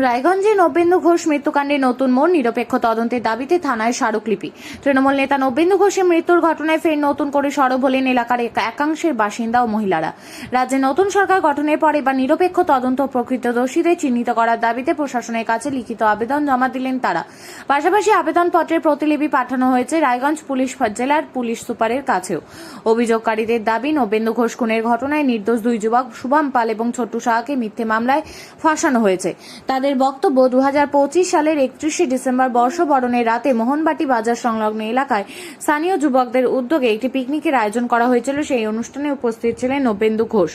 রায়গঞ্জে নবেন্দু ঘোষ মৃত্যুকাণ্ডে নতুন মোড়, নিরপেক্ষ তদন্তের দাবিতে থানায় স্মারকলিপি। তৃণমূল নেতা নবেন্দু ঘোষের মৃত্যুর ঘটনায় ফের নতুন করে সরব হলেন এলাকার একাংশের বাসিন্দা ও মহিলারা। রাজ্যে নতুন সরকার গঠনের পর এবার নিরপেক্ষ তদন্ত ও প্রকৃত দোষীদের চিহ্নিত করার দাবিতে প্রশাসনের কাছে লিখিত আবেদন জমা দিলেন তারা। পাশাপাশি আবেদনপত্রের প্রতিলিপি পাঠানো হয়েছে রায়গঞ্জ পুলিশ জেলার পুলিশ সুপারের কাছেও। অভিযোগকারীদের দাবি, নবেন্দু ঘোষ খুনের ঘটনায় নির্দোষ দুই যুবক শুভম পাল এবং ছোট্টু সাহাকে মিথ্যে মামলায় ফাঁসানো হয়েছে। তাদের বক্তব্য, 2025 সালের 31শে ডিসেম্বর বর্ষবরণের রাতে মোহনবাটি বাজার সংলগ্ন এলাকায় স্থানীয় যুবকদের উদ্যোগে একটি পিকনিকের আয়োজন করা হয়েছিল। সেই অনুষ্ঠানে উপস্থিত ছিলেন নবেন্দু ঘোষ।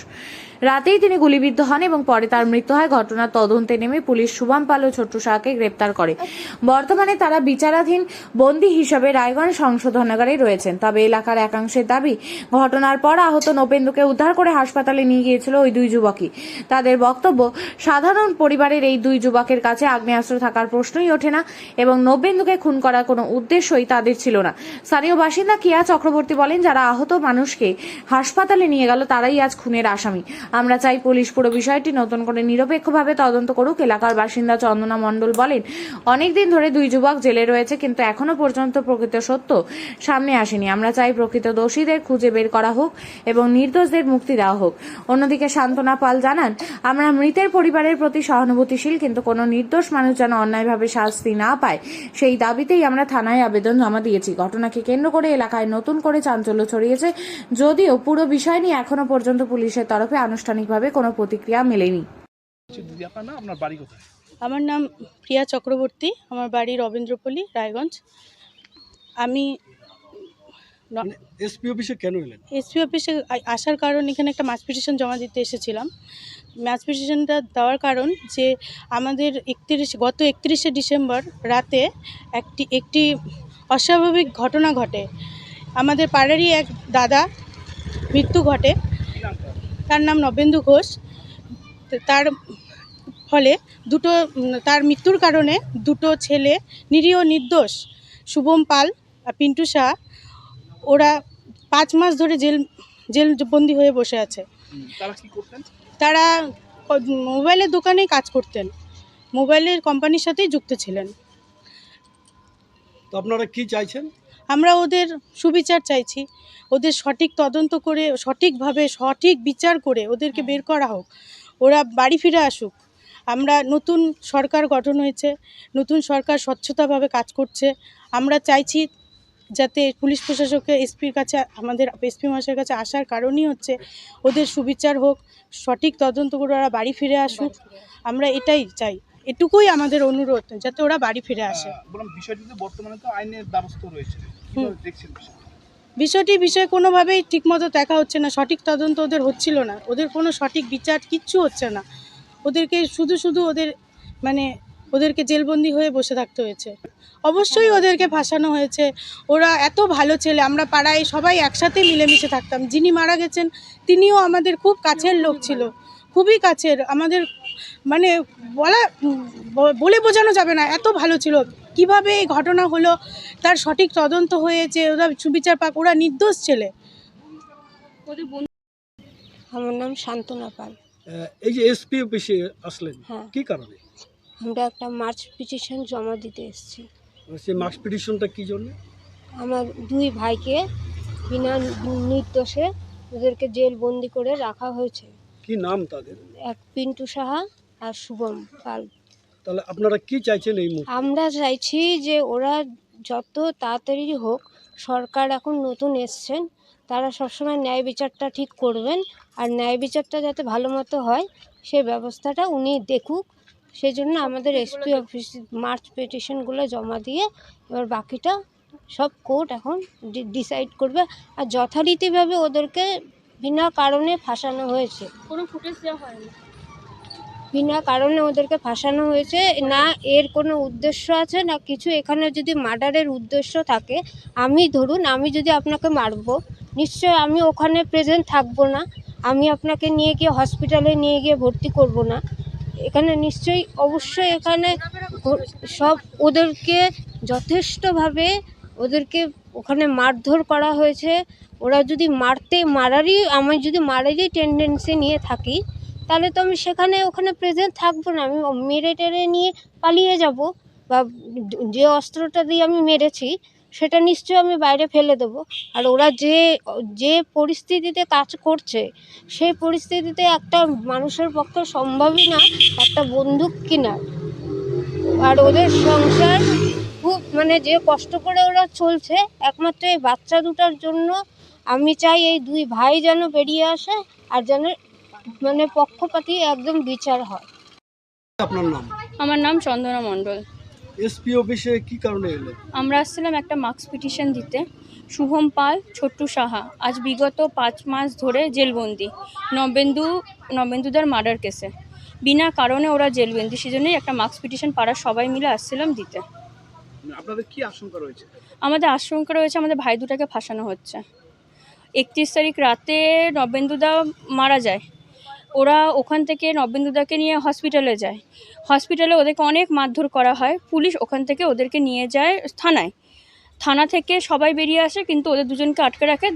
রাতেই তিনি গুলিবিদ্ধ হন এবং পরে তার মৃত্যু হয়। ঘটনার তদন্তে নেমে পুলিশ শুভম পাল ও ছোট্টু সাহাকে গ্রেপ্তার করে। বর্তমানে তারা বিচারাধীন বন্দী হিসেবে রায়গঞ্জ সংশোধনাগারে রয়েছেন। তবে এলাকার একাংশের দাবি, ঘটনার পর আহত নবেন্দুকে উদ্ধার করে হাসপাতালে নিয়ে গিয়েছিল ওই দুই যুবকই। তাদের বক্তব্য, সাধারণ পরিবারের এই দুই যুবকের কাছে আগ্নেয়াস্ত্র থাকার প্রশ্নই ওঠে না এবং নবেন্দুকে খুন করার কোনো উদ্দেশ্যই তাদের ছিল না। স্থানীয় বাসিন্দা কিয়া চক্রবর্তী বলেন, যারা আহত মানুষকে হাসপাতালে নিয়ে গেল তারাই আজ খুনের আসামি। আমরা চাই পুলিশ পুরো বিষয়টি নতুন করে নিরপেক্ষভাবে তদন্ত করুক। এলাকার বাসিন্দা চন্দনা মণ্ডল বলেন, অনেকদিন ধরে দুই যুবক জেলে রয়েছে, কিন্তু এখনো পর্যন্ত প্রকৃত সত্য সামনে আসেনি। আমরা চাই প্রকৃত দোষীদের খুঁজে বের করা হোক এবং নির্দোষদের মুক্তি দেওয়া হোক। অন্যদিকে শান্তনা পাল জানান, আমরা মৃতের পরিবারের প্রতি সহানুভূতিশীল, কিন্তু কোনো নির্দোষ মানুষ যেন অন্যায়ভাবে শাস্তি না পায় সেই দাবিতেই আমরা থানায় আবেদন জমা দিয়েছি। ঘটনাকে কেন্দ্র করে এলাকায় নতুন করে চাঞ্চল্য ছড়িয়েছে, যদিও পুরো বিষয় নিয়ে এখনো পর্যন্ত পুলিশের তরফে আনুষ্ঠানিকভাবে কোনো প্রতিক্রিয়া মেলেনি। আমার নাম প্রিয়া চক্রবর্তী, আমার বাড়ি রবীন্দ্রপল্লী, রায়গঞ্জ। আমি এসপি অফিসে কেন এলেন? এসপি অফিসে আসার কারণ, এখানে একটা মাস পিটিশন জমা দিতে এসেছিলাম। মাস পিটিশনটা দেওয়ার কারণ যে আমাদের গত 31শে ডিসেম্বর রাতে একটি অস্বাভাবিক ঘটনা ঘটে। আমাদের পাড়ারই এক দাদা মৃত্যু ঘটে, তার নাম নবেন্দু ঘোষ। তার ফলে তার মৃত্যুর কারণে দুটো ছেলে, নিরীহ নির্দোষ শুভম পাল আর পিন্টু শাহ, ওরা 5 মাস ধরে জেলবন্দি হয়ে বসে আছে। তারা কি করতেন? তারা মোবাইলের দোকানে কাজ করতেন, মোবাইলের কোম্পানির সাথেই যুক্ত ছিলেন। তো আপনারা কি চাইছেন? আমরা ওদের সুবিচার চাইছি, ওদের সঠিক তদন্ত করে সঠিকভাবে সঠিক বিচার করে ওদেরকে বের করা হোক, ওরা বাড়ি ফিরে আসুক। আমরা নতুন সরকার গঠন হয়েছে, নতুন সরকার স্বচ্ছতাভাবে কাজ করছে। আমরা চাইছি যাতে পুলিশ প্রশাসকের এসপির কাছে, আমাদের এসপি মহাশয়ের কাছে আসার কারণই হচ্ছে ওদের সুবিচার হোক, সঠিক তদন্ত করে ওরা বাড়ি ফিরে আসুক। আমরা এটাই চাই, এটুকুই আমাদের অনুরোধ, যাতে ওরা বাড়ি ফিরে আসে। বিষয়টিতে বর্তমানে তো আইনের ব্যবস্থা রয়েছে, বিষয় কোনোভাবেই ঠিকমতো দেখা হচ্ছে না, সঠিক তদন্ত ওদের হচ্ছিল না, ওদের কোনো সঠিক বিচার কিচ্ছু হচ্ছে না। ওদেরকে শুধু ওদেরকে জেলবন্দি হয়ে বসে থাকতে হয়েছে। অবশ্যই ওদেরকে ফাঁসানো হয়েছে। ওরা এত ভালো ছেলে, আমরা পাড়ায় সবাই একসাথে মিলেমিশে থাকতাম। যিনি মারা গেছেন তিনিও আমাদের খুব কাছের লোক ছিল, খুবই কাছের, আমাদের বলে বোঝানো যাবে না, এত ভালো ছিল। কিভাবে এই ঘটনা হলো তার সঠিক তদন্ত হয়েছে, ওরা সুবিচার পাক, ওরা নির্দোষ ছেলে। আমার নাম শান্তনা পাল। এই যে এসপি অফিসে আসলেন, কি কারণে? আমরা একটা মার্চ পিটিশন জমা দিতে এসেছি। সেই মার্চ পিটিশনটা কি জন্য? আমার দুই ভাইকে বিনা নির্দোষে ওদেরকে জেলবন্দি করে রাখা হয়েছে। কি নাম তাদের? এক পিন্টু সাহা আর শুভম পাল। তাহলে আপনারা কি চাইছেন এই মুহূর্তে? আমরা চাইছি যে ওরা যত তাড়াতাড়ি হোক, সরকার এখন নতুন এসছেন, তারা সবসময় ন্যায় বিচারটা ঠিক করবেন, আর ন্যায় বিচারটা যাতে ভালো মতো হয় সেই ব্যবস্থাটা উনি দেখুক। সেই জন্য আমাদের এসপি অফিস মার্চ পিটিশনগুলো জমা দিয়ে এবার বাকিটা সব কোর্ট এখন ডিসাইড করবে। আর যথারীতিভাবে ওদেরকে বিনা কারণে ফাঁসানো হয়েছে, কোনো ফুটেজ দেওয়া হয়নি, বিনা কারণে ওদেরকে ফাঁসানো হয়েছে, না এর কোনো উদ্দেশ্য আছে না কিছু। এখানে যদি মার্ডারের উদ্দেশ্য থাকে, আমি যদি আপনাকে মারবো, নিশ্চয় আমি ওখানে প্রেজেন্ট থাকবো না, আমি আপনাকে নিয়ে গিয়ে হসপিটালে নিয়ে গিয়ে ভর্তি করব না। এখানে অবশ্যই এখানে সব ওদেরকে যথেষ্টভাবে ওদেরকে ওখানে মারধর করা হয়েছে। ওরা যদি মারারই টেন্ডেন্সি নিয়ে থাকি, তাহলে তো আমি ওখানে প্রেজেন্ট থাকবো না, আমি মেরে টেরে নিয়ে পালিয়ে যাব, বা যে অস্ত্রটা দিয়ে আমি মেরেছি সেটা নিশ্চয়ই আমি বাইরে ফেলে দেবো। আর ওরা যে পরিস্থিতিতে কাজ করছে সেই পরিস্থিতিতে একটা মানুষের পক্ষে সম্ভবই না একটা বন্দুক কেনার। আর ওদের সংসার খুব মানে যে কষ্ট করে ওরা চলছে একমাত্র এই বাচ্চা দুটার জন্য। আমি চাই এই দুই ভাই যেন বেরিয়ে আসে আর যেন মানে পক্ষপাতী একদম বিচার হয়। আপনার নাম? আমার নাম চন্দনা মণ্ডল। এসপি অফিসে কি কারণে এলেন? আমরা আসছিলাম একটা মার্কস পিটিশন দিতে। শুভম পাল, ছোট্টু সাহা আজ বিগত 5 মাস ধরে জেলবন্দি নবেন্দুদার মার্ডার কেসে। বিনা কারণে ওরা জেলবন্দি, সেজন্যই একটা মার্কস পিটিশন পাড়ার সবাই মিলে আসছিলাম দিতে। আপনাদের কি আশঙ্কা রয়েছে? আমাদের আশঙ্কা রয়েছে আমাদের ভাই দুটাকে ফাঁসানো হচ্ছে। 31 তারিখ রাতে নবেন্দুদা মারা যায়, ওরা ওখান থেকে নবেন্দুদাকে নিয়ে হসপিটালে যায়। হসপিটালে ওদেরকে অনেক মারধর করা হয়, পুলিশ ওখান থেকে ওদেরকে নিয়ে যায় থানা থেকে সবাই বেরিয়ে আসে, কিন্তু ওদের দুজনকে আটকে রাখে।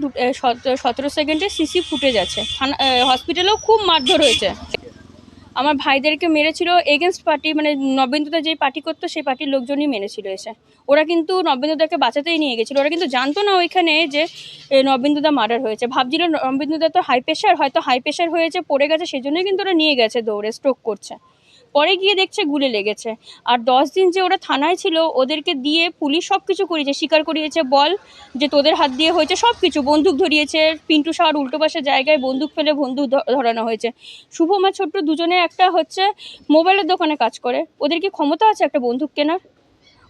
17 সেকেন্ডে সিসি ফুটেজ আছে। হসপিটালেও খুব মারধর হয়েছে। আমার ভাইদেরকে মেরেছিল এগেনস্ট পার্টি, মানে নবেন্দুদা যেই পার্টি করতো সেই পার্টির লোকজনই মেরেছিল এসে। ওরা কিন্তু নবেন্দুদাকে বাঁচাতেই নিয়ে গেছিলো, ওরা কিন্তু জানতো না ওইখানে যে নবেন্দুদা মার্ডার হয়েছে। ভাবছিল নবেন্দুদা তো হাই প্রেশার হয়েছে, পড়ে গেছে, সেজন্যই কিন্তু ওরা নিয়ে গেছে দৌড়ে, স্ট্রোক করছে। পরে গিয়ে দেখছে গুলি লেগেছে। আর 10 দিন যে ওরা থানায় ছিল ওদেরকে দিয়ে পুলিশ সব কিছু করিয়েছে, স্বীকার করিয়েছে, বল যে তোদের হাত দিয়ে হয়েছে সব কিছু। বন্দুক ধরিয়েছে, পিন্টু শাহর উল্টো পাশে জায়গায় বন্দুক ফেলে বন্দুক ধরানো হয়েছে। শুভম আর ছোট্ট দুজনে একটা মোবাইলের দোকানে কাজ করে, ওদের কি ক্ষমতা আছে একটা বন্দুক কেনার?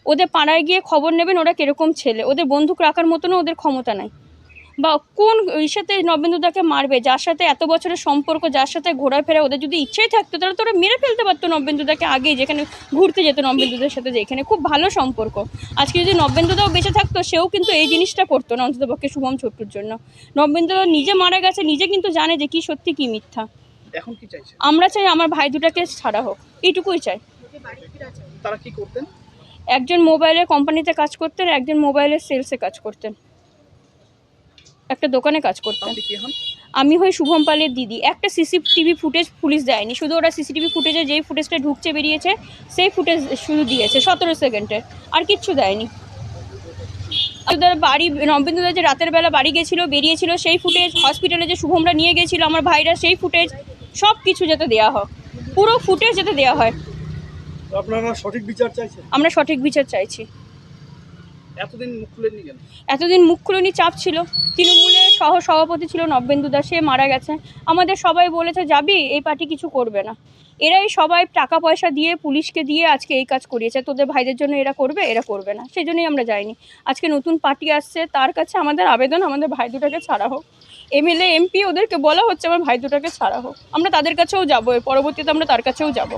ওদের পাড়ায় গিয়ে খবর নেবেন ওরা কিরকম ছেলে, ওদের বন্দুক রাখার মতনও ওদের ক্ষমতা নাই। বা কোন সাথে নবেন্দুদাকে মারবে, যার সাথে এত বছরের সম্পর্ক, যার সাথে ঘোরাফেরা, ওদের যদি ইচ্ছেই থাকতো তাহলে তো ওরা মেরে ফেলতে পারতো নবেন্দুদাকে আগেই, যেখানে ঘুরতে যেত নবেন্দুদার সাথে, যেখানে খুব ভালো সম্পর্ক। আজকে যদি নবেন্দুদাও বেঁচে থাকতো সেও কিন্তু এই জিনিসটা করতো না, অন্ততপক্ষে শুভম ছোট্টুর জন্য। নবেন্দুদা নিজে মারা গেছে, নিজে কিন্তু জানে যে কি সত্যি কি মিথ্যা। এখন কি চাইছে? আমরা চাই আমার ভাই দুটাকে ছাড়া হোক, এইটুকুই চাই। তারা কি করতেন? একজন মোবাইলের কোম্পানিতে কাজ করতেন, একজন মোবাইলের সেলসে কাজ করতেন, একটা দোকানে কাজ করতেন। আমি হই শুভম পালের দিদি। একটা সিসিটিভি ফুটেজ পুলিশ দেয়নি, শুধু ওরা সিসিটিভি ফুটেজে যেই ফুটেজটা ঢুকছে বেরিয়েছে সেই ফুটেজ শুধু দিয়েছে 17 সেকেন্ডের, আর কিচ্ছু দেয়নি। ওদের বাড়ি নবেন্দুদা যে রাতের বেলা বাড়ি গেছিলো, বেরিয়েছিল সেই ফুটেজ, হসপিটালে যে শুভমরা নিয়ে গেছিলো আমার ভাইরা সেই ফুটেজ, সব কিছু যাতে দেওয়া হয়, পুরো ফুটেজ যাতে দেওয়া হয়। আপনারা সঠিক বিচার চাইছেন? আমরা সঠিক বিচার চাইছি। এতদিন মুখ খুলেননি কেন? এতদিন মুখ খুলেনি, চাপ ছিল। তৃণমূলের সভাপতি ছিল নবেন্দুদা, সে মারা গেছে। আমাদের সবাই বলেছে যাবি, এই পার্টি কিছু করবে না। এরাই সবাই টাকা পয়সা দিয়ে পুলিশকে দিয়ে আজকে এই কাজ করিয়েছে, তোদের ভাইদের জন্য এরা করবে না, সেই জন্যই আমরা যাইনি। আজকে নতুন পার্টি আসছে, তার কাছে আমাদের আবেদন আমাদের ভাই দুটাকে ছাড়া হোক। এমএলএ এমপি ওদেরকে বলা হচ্ছে আমার ভাই দুটাকে ছাড়া হোক, আমরা তাদের কাছেও যাবো, পরবর্তীতে আমরা তার কাছেও যাব।